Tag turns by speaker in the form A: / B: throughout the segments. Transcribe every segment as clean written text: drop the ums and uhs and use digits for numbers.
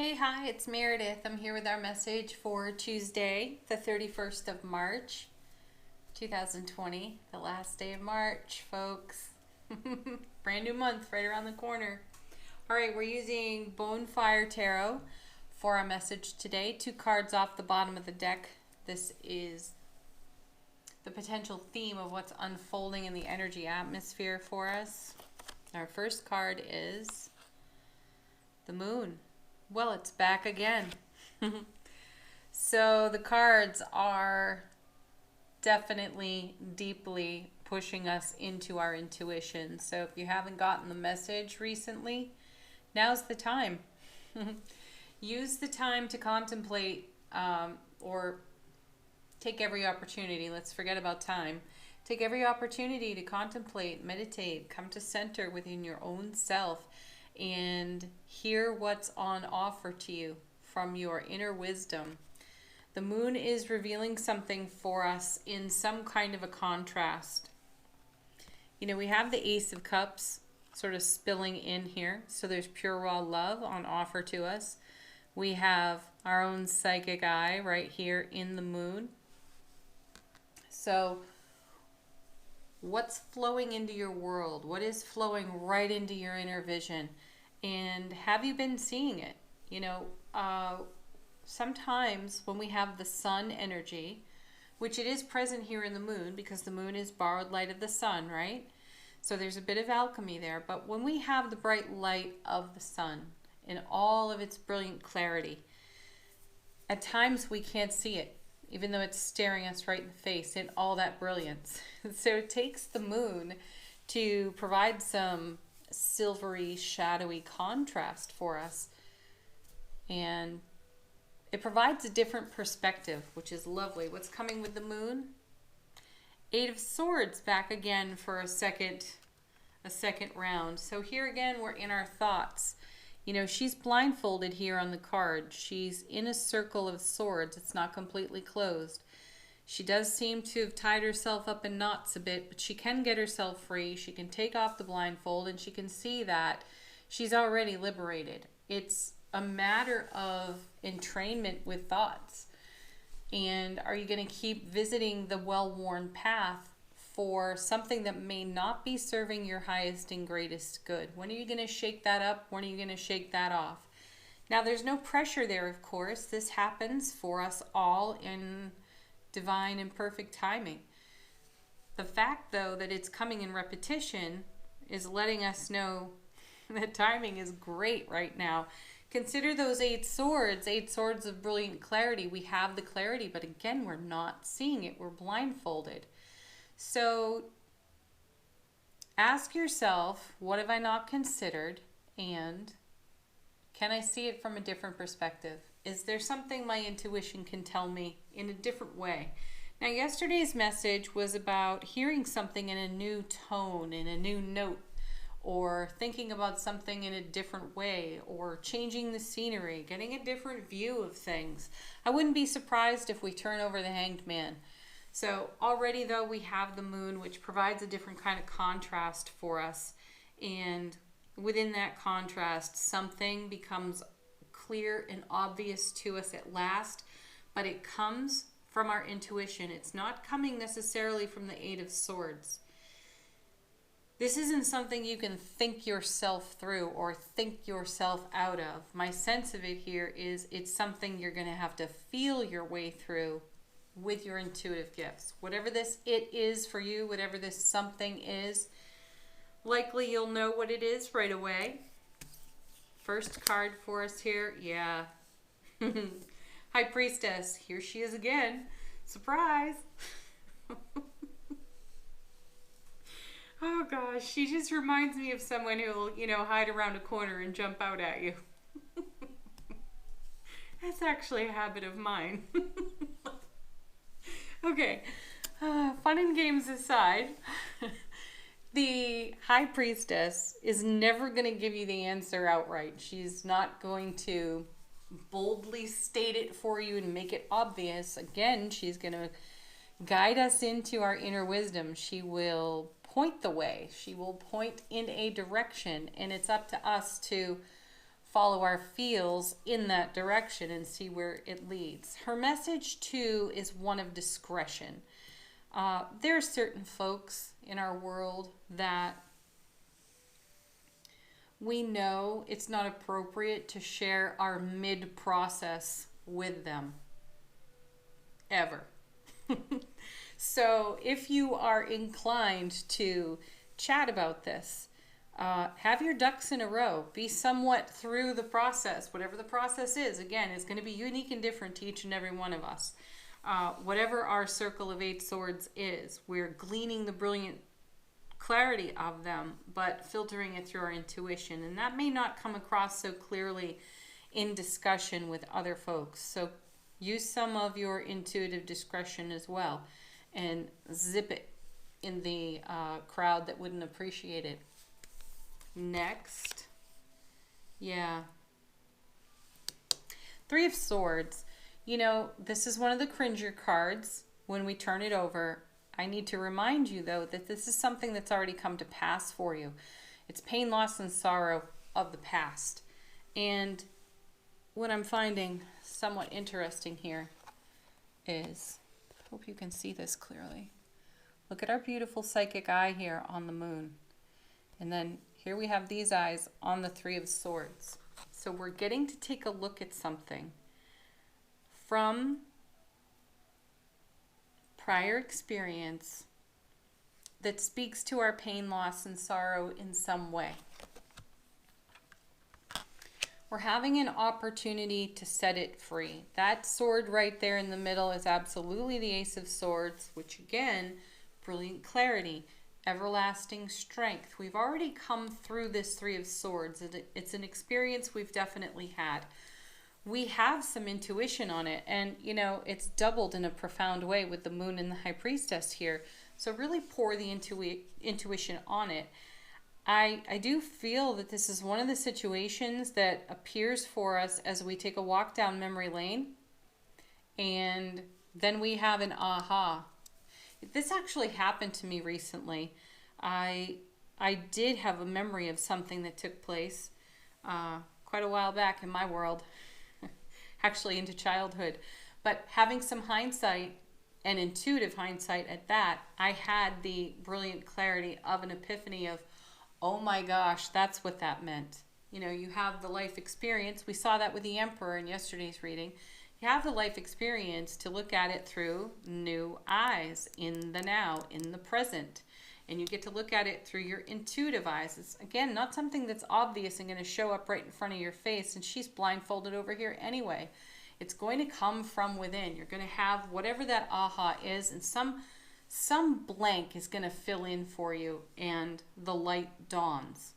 A: Hey, hi, it's Meredith. I'm here with our message for Tuesday, the 31st of March, 2020, the last day of March, folks. Brand new month right around the corner. All right, we're using Bonefire Tarot for our message today. 2 cards off the bottom of the deck. This is the potential theme of what's unfolding in the energy atmosphere for us. Our first card is the Moon. Well, it's back again. So the cards are definitely deeply pushing us into our intuition. So if you haven't gotten the message recently, now's the time. Use the time to contemplate or take every opportunity. Let's forget about time. Take every opportunity to contemplate, meditate, come to center within your own self and hear what's on offer to you from your inner wisdom. The moon is revealing something for us in some kind of a contrast. You know, we have the Ace of Cups sort of spilling in here, so there's pure raw love on offer to us. We have our own psychic eye right here in the moon. So what's flowing into your world? What is flowing right into your inner vision? And have you been seeing it? You know, sometimes when we have the sun energy, which it is present here in the moon because the moon is borrowed light of the sun, right? So there's a bit of alchemy there. But when we have the bright light of the sun in all of its brilliant clarity, at times we can't see it, even though it's staring us right in the face in all that brilliance. So it takes the moon to provide some silvery, shadowy contrast for us. And it provides a different perspective, which is lovely. What's coming with the moon? 8 of Swords back again for a second round. So here again, we're in our thoughts. You know, she's blindfolded here on the card. She's in a circle of swords. It's not completely closed. She does seem to have tied herself up in knots a bit, but she can get herself free. She can take off the blindfold and she can see that she's already liberated. It's a matter of entrainment with thoughts. And are you going to keep visiting the well-worn path for something that may not be serving your highest and greatest good? When are you going to shake that up? When are you going to shake that off? Now, there's no pressure there, of course. This happens for us all in divine and perfect timing. The fact, though, that it's coming in repetition is letting us know that timing is great right now. Consider those 8 swords of brilliant clarity. We have the clarity, but again, we're not seeing it. We're blindfolded. So ask yourself, what have I not considered? And can I see it from a different perspective? Is there something my intuition can tell me in a different way? Now, yesterday's message was about hearing something in a new tone, in a new note, or thinking about something in a different way, or changing the scenery, getting a different view of things. I wouldn't be surprised if we turn over the Hanged Man. So already, though, we have the moon, which provides a different kind of contrast for us. And within that contrast, something becomes clear and obvious to us at last, but it comes from our intuition. It's not coming necessarily from the 8 of Swords. This isn't something you can think yourself through or think yourself out of. My sense of it here is it's something you're going to have to feel your way through with your intuitive gifts. Whatever this it is for you, whatever this something is, likely you'll know what it is right away. First card for us here, yeah. High Priestess, here she is again. Surprise! Oh gosh, she just reminds me of someone who will, you know, hide around a corner and jump out at you. That's actually a habit of mine. Okay, fun and games aside, the High Priestess is never going to give you the answer outright. She's not going to boldly state it for you and make it obvious. Again, she's going to guide us into our inner wisdom. She will point the way. She will point in a direction, and it's up to us to follow our feels in that direction and see where it leads. Her message too is one of discretion. There are certain folks in our world that we know it's not appropriate to share our mid-process with them, ever. So if you are inclined to chat about this, have your ducks in a row. Be somewhat through the process. Whatever the process is, again, is going to be unique and different to each and every one of us. Whatever our circle of 8 swords is, we're gleaning the brilliant clarity of them, but filtering it through our intuition. And that may not come across so clearly in discussion with other folks. So use some of your intuitive discretion as well and zip it in the crowd that wouldn't appreciate it. Next. Yeah. 3 of Swords. You know, this is one of the cringer cards. When we turn it over, I need to remind you, though, that this is something that's already come to pass for you. It's pain, loss, and sorrow of the past. And what I'm finding somewhat interesting here is, I hope you can see this clearly. Look at our beautiful psychic eye here on the moon. And then here we have these eyes on the 3 of Swords. So we're getting to take a look at something from prior experience that speaks to our pain, loss, and sorrow in some way. We're having an opportunity to set it free. That sword right there in the middle is absolutely the Ace of Swords, which again, brilliant clarity, everlasting strength. We've already come through this 3 of Swords. It's an experience we've definitely had. We have some intuition on it, and you know, it's doubled in a profound way with the moon and the high priestess here. So really pour the intuition on it. I do feel that this is one of the situations that appears for us as we take a walk down memory lane, and then we have an aha. This actually happened to me recently. I did have a memory of something that took place quite a while back in my world, actually into childhood. But having some hindsight, and intuitive hindsight at that, I had the brilliant clarity of an epiphany of, oh my gosh, that's what that meant. You know, you have the life experience. We saw that with the Emperor in yesterday's reading. You have the life experience to look at it through new eyes, in the now, in the present. And you get to look at it through your intuitive eyes. It's, again, not something that's obvious and going to show up right in front of your face, and she's blindfolded over here anyway. It's going to come from within. You're going to have whatever that aha is, and some blank is going to fill in for you, and the light dawns.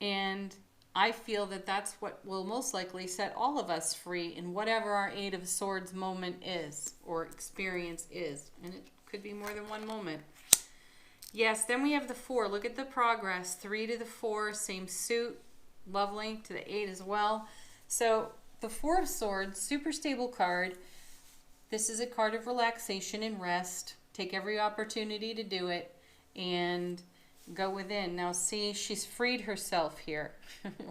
A: And I feel that that's what will most likely set all of us free in whatever our 8 of Swords moment is, or experience is. And it could be more than one moment. Yes, then we have the 4. Look at the progress. 3 to the 4, same suit. Lovely. To the 8 as well. So the 4 of Swords, super stable card. This is a card of relaxation and rest. Take every opportunity to do it and go within. Now see, she's freed herself here,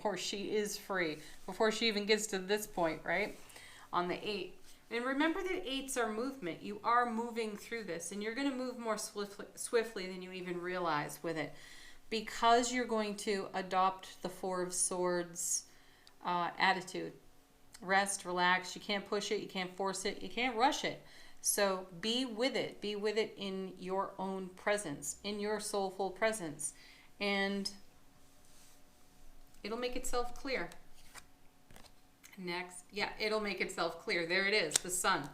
A: or she is free before she even gets to this point, right? On the 8. And remember that 8s are movement. You are moving through this, and you're going to move more swiftly than you even realize with it, because you're going to adopt the 4 of Swords attitude. Rest, relax. You can't push it. You can't force it. You can't rush it. So be with it. Be with it in your own presence, in your soulful presence. And it'll make itself clear. Next. Yeah, it'll make itself clear. There it is, the sun.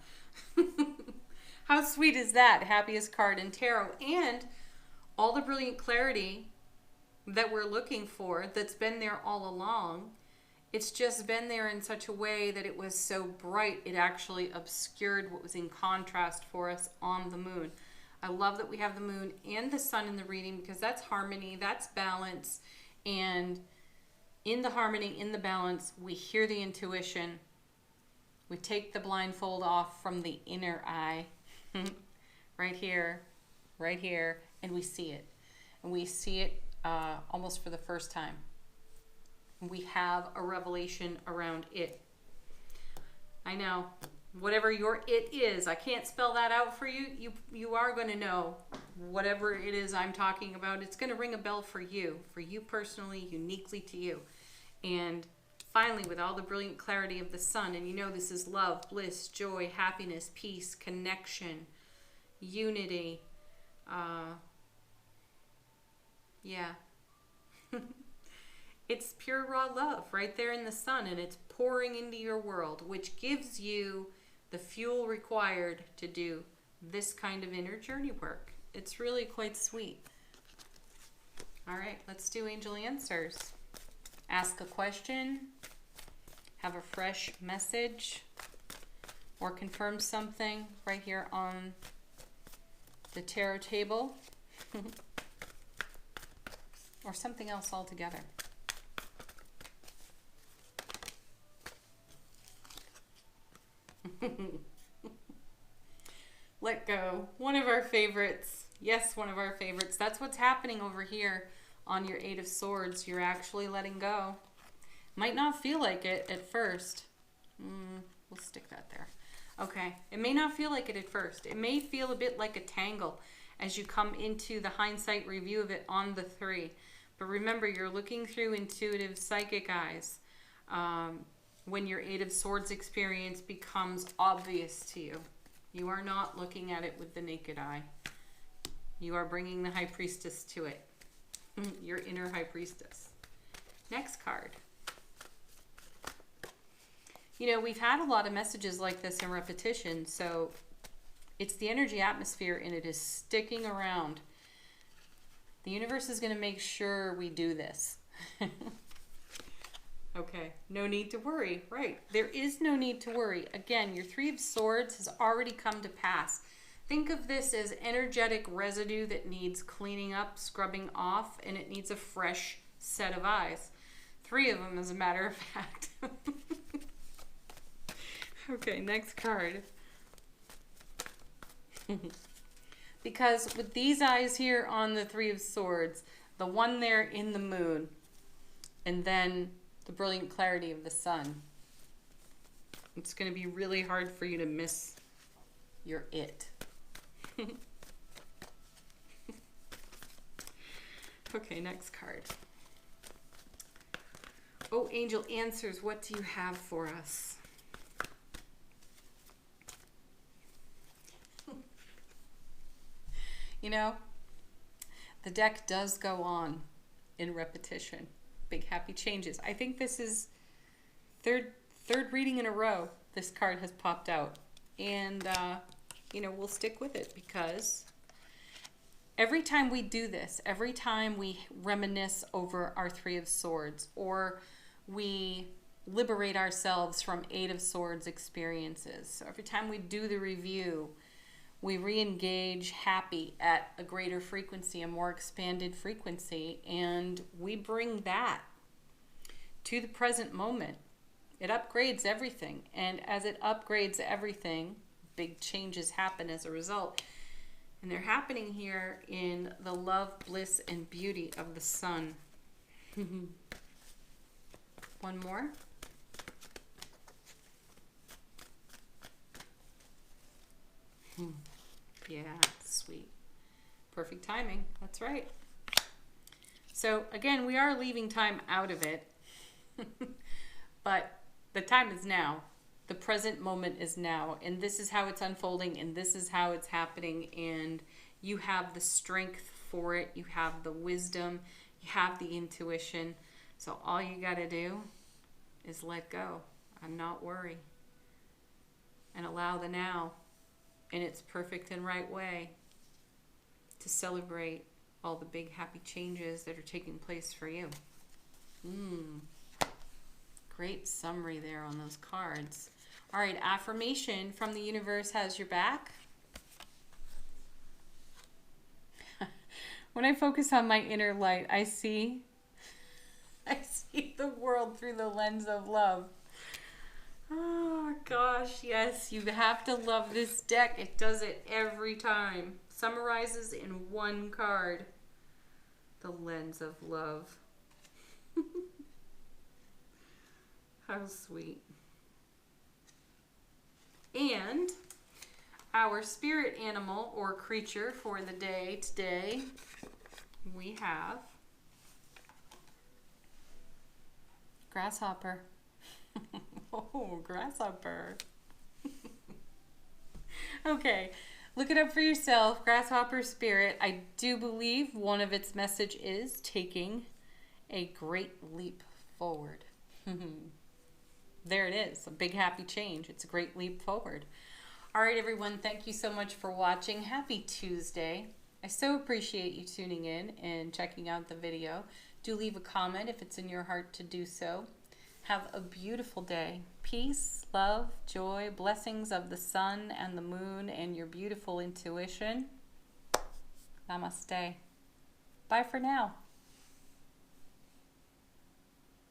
A: How sweet is that? Happiest card in tarot. And all the brilliant clarity that we're looking for that's been there all along. It's just been there in such a way that it was so bright, it actually obscured what was in contrast for us on the moon. I love that we have the moon and the sun in the reading, because that's harmony, that's balance. And in the harmony, in the balance, we hear the intuition. We take the blindfold off from the inner eye, right here, and we see it. And we see it almost for the first time. we have a revelation around it. I know, whatever your it is, I can't spell that out for you. You are going to know whatever it is I'm talking about. It's going to ring a bell for you personally, uniquely to you. And finally, with all the brilliant clarity of the sun, and you know this is love, bliss, joy, happiness, peace, connection, unity. Yeah. It's pure raw love right there in the sun, and it's pouring into your world, which gives you the fuel required to do this kind of inner journey work. It's really quite sweet. All right, let's do angel answers. Ask a question, have a fresh message, or confirm something right here on the tarot table, or something else altogether. Let go. One of our favorites. Yes, one of our favorites. That's what's happening over here on your Eight of Swords. You're actually letting go. Might not feel like it at first. We'll stick that there. Okay. It may not feel like it at first. It may feel a bit like a tangle as you come into the hindsight review of it on the 3. But remember, you're looking through intuitive psychic eyes. When your Eight of Swords experience becomes obvious to you. You are not looking at it with the naked eye. You are bringing the High Priestess to it. Your inner High Priestess. Next card. You know, we've had a lot of messages like this in repetition, so it's the energy atmosphere and it is sticking around. The universe is going to make sure we do this. Okay, no need to worry. Right, there is no need to worry. Again, your 3 of Swords has already come to pass. Think of this as energetic residue that needs cleaning up, scrubbing off, and it needs a fresh set of eyes. 3 of them, as a matter of fact. Okay, next card. Because with these eyes here on the 3 of Swords, the one there in the moon, and then the brilliant clarity of the sun, it's going to be really hard for you to miss your it. Okay, next card. Oh, angel answers, what do you have for us? You know, the deck does go on in repetition. Big happy changes. I think this is third reading in a row this card has popped out. And, you know, we'll stick with it because every time we do this, every time we reminisce over our 3 of Swords, or we liberate ourselves from 8 of Swords experiences, so every time we do the review, we re-engage happy at a greater frequency, a more expanded frequency, and we bring that to the present moment. It upgrades everything, and as it upgrades everything, big changes happen as a result. And they're happening here in the love, bliss, and beauty of the sun. One more. Yeah, sweet. Perfect timing. That's right. So again, we are leaving time out of it. But the time is now. The present moment is now. And this is how it's unfolding, and this is how it's happening. And you have the strength for it. You have the wisdom. You have the intuition. So all you got to do is let go and not worry. And allow the now in its perfect and right way to celebrate all the big happy changes that are taking place for you. Great summary there on those cards. All right, affirmation from the universe has your back. When I focus on my inner light, I see the world through the lens of love. Oh gosh, yes, you have to love this deck. It does it every time. Summarizes in one card. The lens of love. How sweet. And our spirit animal or creature for the day today, we have grasshopper. Oh, grasshopper. Okay, look it up for yourself. Grasshopper spirit. I do believe one of its message is taking a great leap forward. There it is, a big happy change. It's a great leap forward. All right, everyone, thank you so much for watching. Happy Tuesday. I so appreciate you tuning in and checking out the video. Do leave a comment if it's in your heart to do so. Have a beautiful day. Peace, love, joy, blessings of the sun and the moon and your beautiful intuition. Namaste. Bye for now.